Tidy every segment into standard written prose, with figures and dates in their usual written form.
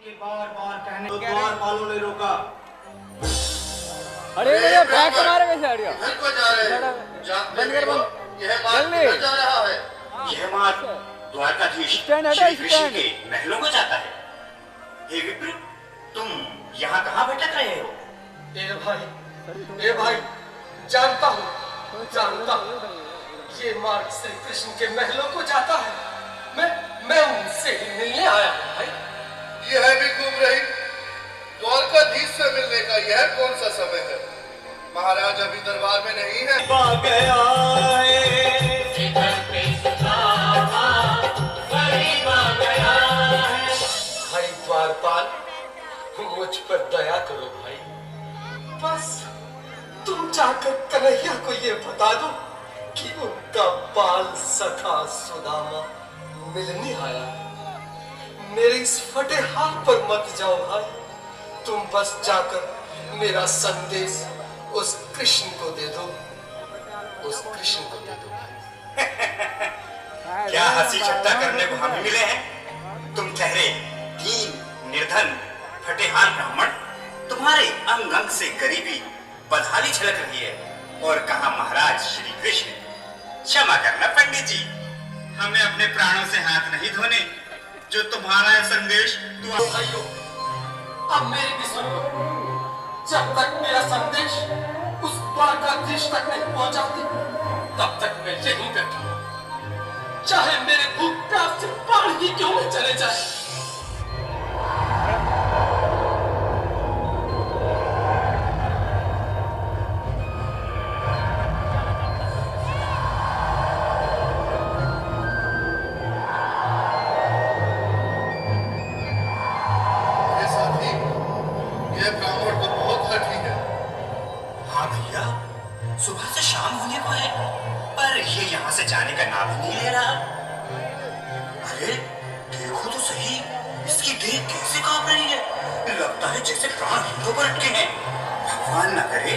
के बार बार कहने तो द्वारपालों ने रोका। अरे ये बैग मारे कैसे हटियो घर को जा रहे हैं, बंद कर बंद यह मार्ग किधर जा रहा है? यह मार्ग द्वारकाधीश स्टैंड हटा, श्री कृष्ण स्टैंड। के महलों को जाता है। हे विप्र, तुम यहाँ कहाँ भटक रहे हो? ए भाई, जानता हूँ, ये मार्ग श्री कृष्ण के महलों को जाता है। मैं उनसे ही मिलने आया हूँ भाई। यह भी घूम रही द्वारकाधीश से मिलने का यह कौन सा समय है? महाराज अभी दरबार में नहीं है। भाई द्वारपाल, मुझ पर दया करो भाई। बस तुम जाकर कन्हैया को ये बता दो कि उनका बाल सखा सुदामा मिलने आया है। मेरे इस फटे हाथ पर मत जाओ भाई। तुम बस जाकर मेरा संदेश उस कृष्ण को दे दो, उस कृष्ण को दे दो भाई। क्या हंसी ठट्टा करने को हम मिले हैं? तुम ठहरे दीन निर्धन फटेहान ब्राह्मण, तुम्हारे अंग अंग से गरीबी बदहाली झलक रही है। और कहा महाराज श्री कृष्ण। क्षमा करना पंडित जी, हमें अपने प्राणों से हाथ नहीं धोने। जो तुम्हारा यह संदेश भाइयों, अब मेरी भी सुन लो। जब तक मेरा संदेश उस द्वारकाधीश तक नहीं पहुंचाती, तब तक मैं यहीं बैठा हूं। चाहे मेरे भूख प्यास से प्राण ही क्यों न चले जाए। सुबह से शाम होने को है, पर ये यहाँ से जाने का नाम ही नहीं ले रहा। अरे देखो तो सही, इसकी देह कैसे कांप रही है। लगता है जैसे प्राण हिंदों पर अटके हैं। भगवान न करे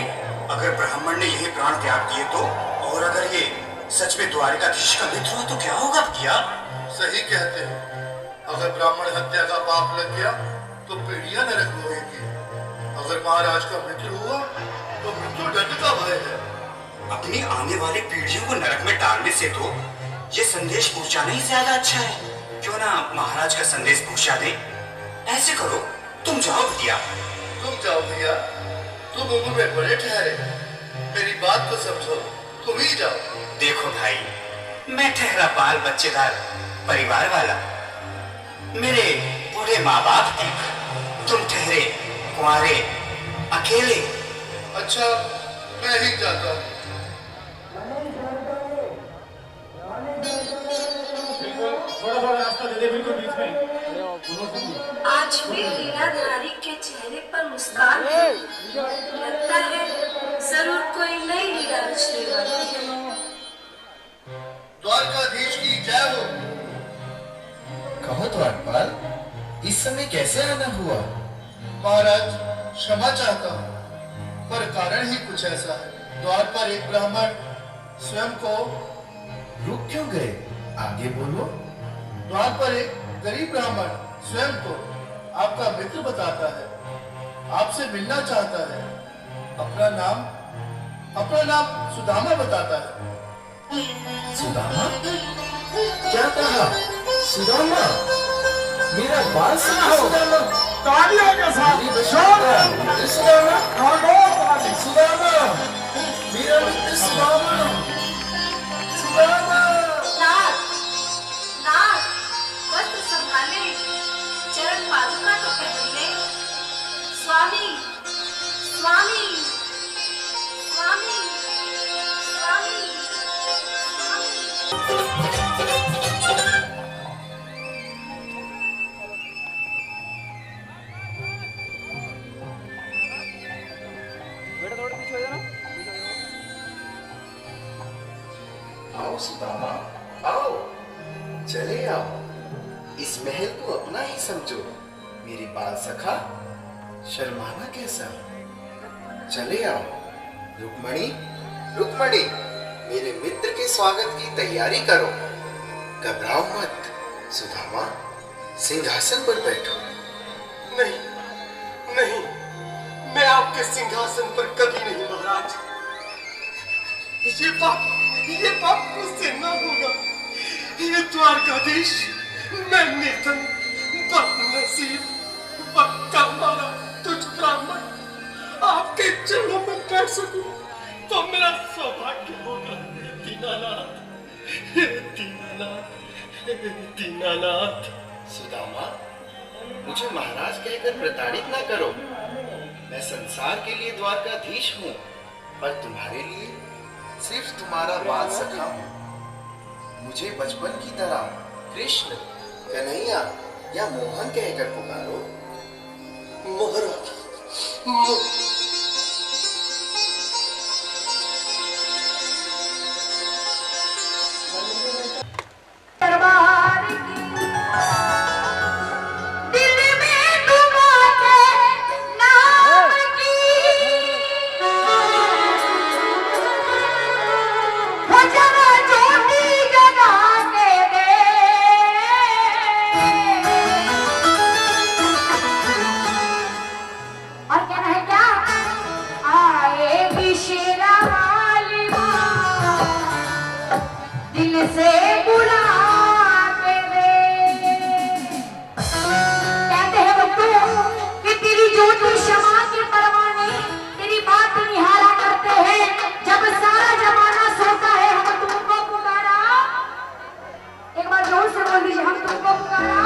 अगर ब्राह्मण ने यही प्राण त्याग दिए तो, और अगर ये सच में द्वारकाधीश का मित्र हुआ तो क्या होगा? क्या सही कहते हो। अगर ब्राह्मण हत्या का पाप लग गया तो पीढ़ियां नरक होगी। अगर महाराज का मित्र हुआ तो मृत्यु दंड का भय है। अपनी आने वाली पीढ़ियों को नरक में डालने से तो ये संदेश पहुंचाना ही ज्यादा अच्छा है। क्यों ना महाराज का संदेश पहुंचा दे। ऐसे करो, तुम जाओ भैया। तुम जाओ भैया, तुम उम्र में बड़े ठहरे। मेरी बात तो समझो, तुम ही जाओ। देखो भाई, मैं ठहरा बाल बच्चेदार परिवार वाला। मेरे बूढ़े माँ बाप थे, तुम ठहरे कुंवारे अकेले। अच्छा, मैं ही जाता हूँ। आज भी लीलाधारी के चेहरे पर मुस्कान है। लगता है जरूर कोई नई लीला रचने वाली है। द्वारकाधीश की जय हो। कहो द्वारपाल, इस समय कैसे आना हुआ? महाराज, क्षमा चाहता हूँ, पर कारण ही कुछ ऐसा है। द्वार पर एक ब्राह्मण स्वयं को रुक क्यों गए? आगे बोलो। द्वार पर एक गरीब ब्राह्मण स्वयं को आपका मित्र बताता है, आपसे मिलना चाहता है। अपना नाम सुदामा बताता है। सुदामा? क्या कहा? सुदामा? मेरा बाल सखा सुदामा? तालियों के साथ सुदामा? सुदामा? मेरा मित्र सुदामा? सुदामा? नाथ, नाथ, वस्त्र संभाले, चरण पादुका तो पहन ले। स्वामी, स्वामी, स्वामी, स्वामी, बेटा थोड़ा पीछे हो जाना। आओ सुदामा, आओ, चले आओ। इस महल को अपना ही समझो। मेरी बाल सखा, शर्माना कैसा? चले आओ। रुक्मणी, रुक्मणी, मेरे मित्र के स्वागत की तैयारी करो। घबराओ मत। सुदामा, सिंहासन पर बैठो। सिंहासन पर कभी नहीं महाराज। ये पाप मुझसे न होगा। ये द्वारकाधीश, मैं निर्धन, बदनसीब, बदकामारा, तुझ ब्राह्मण आपके चरणों में बैठ सकूं तो मेरा सौभाग्य होगा। दीनानाथ, हे दीनानाथ, हे दीनानाथ। सुदामा, मुझे महाराज कहकर प्रताड़ित ना करो। मैं संसार के लिए द्वारकाधीश हूँ, पर तुम्हारे लिए सिर्फ तुम्हारा बाल सखा हूँ। मुझे बचपन की तरह कृष्ण, कन्हैया या मोहन कहकर पुकारो। महाराज, दरबार की दिल में डुबा के नाम की वो जरा ज्योति जगा के दे। और कहना है क्या? आएगी शेरा वाली माँ, दिल से बुला के दे। कहते हैं बच्चों कि तेरी ज्योति क्षमा के परवाने तेरी बात निहारा करते हैं। जब सारा जमाना सोता है हम तुमको पुकारा। एक बार जोर से बोल दीजिए, हम तुमको पुकारा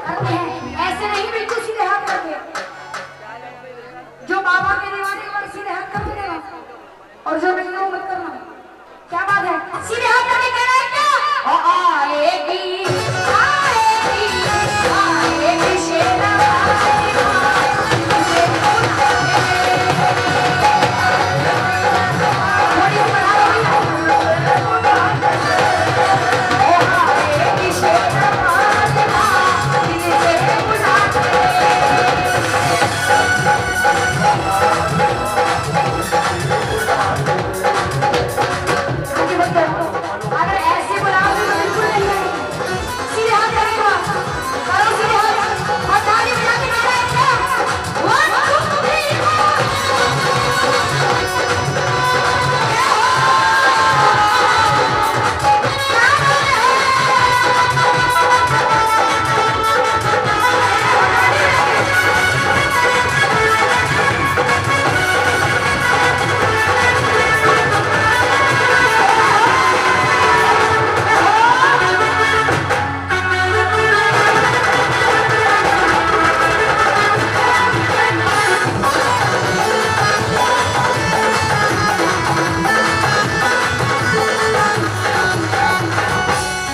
करते हैं। ऐसे नहीं बिल्कुल सीधे हाथ करके, जो बाबा के दीवाने पर सीधे हाथ कर देगा और जो नहीं वो मत करना। क्या बात है? सीधे हाथ करके कह रहा है क्या? आएगी आएगी आएगी शेरा वाली माँ, दिल से बुला के दे। थोड़ी बढ़ा आएगी शेरा वाली माँ, दिल से बुला के आगे बढ़ते हैं। अगर ऐसे बुलाओगे तो बिल्कुल नहीं आएगी। सीधे हाथ करेगा, करो सीधे हाथ और ताली बजा के कह रहा है क्या? 1 2 3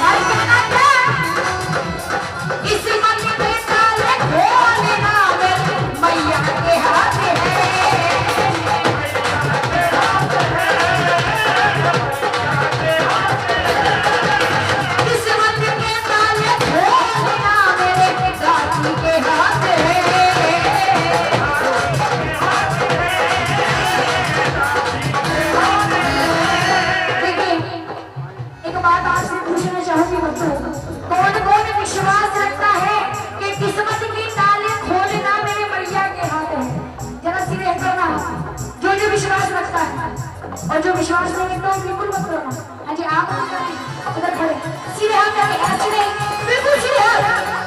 और कहना क्या? इस मन के ताले खोलना मेरे मैया के हाथ है। इस मन के ताले खोलना मेरे दादी के हाथ है। देखिए, एक बात आपसे पूछना चाहूंगी बच्चों, कौन कौन विश्वास रखता है कि किस्मत की ताले खोलना मेरे मैया के हाथ है? जरा सीधे करना, जो विश्वास रखता है। और जो विश्वास नहीं रखता है बिल्कुल मत करना। हाँ जी, आप उधर खड़े सीधे हाथ करके, ऐसे नहीं, बिल्कुल सीधे हाथ।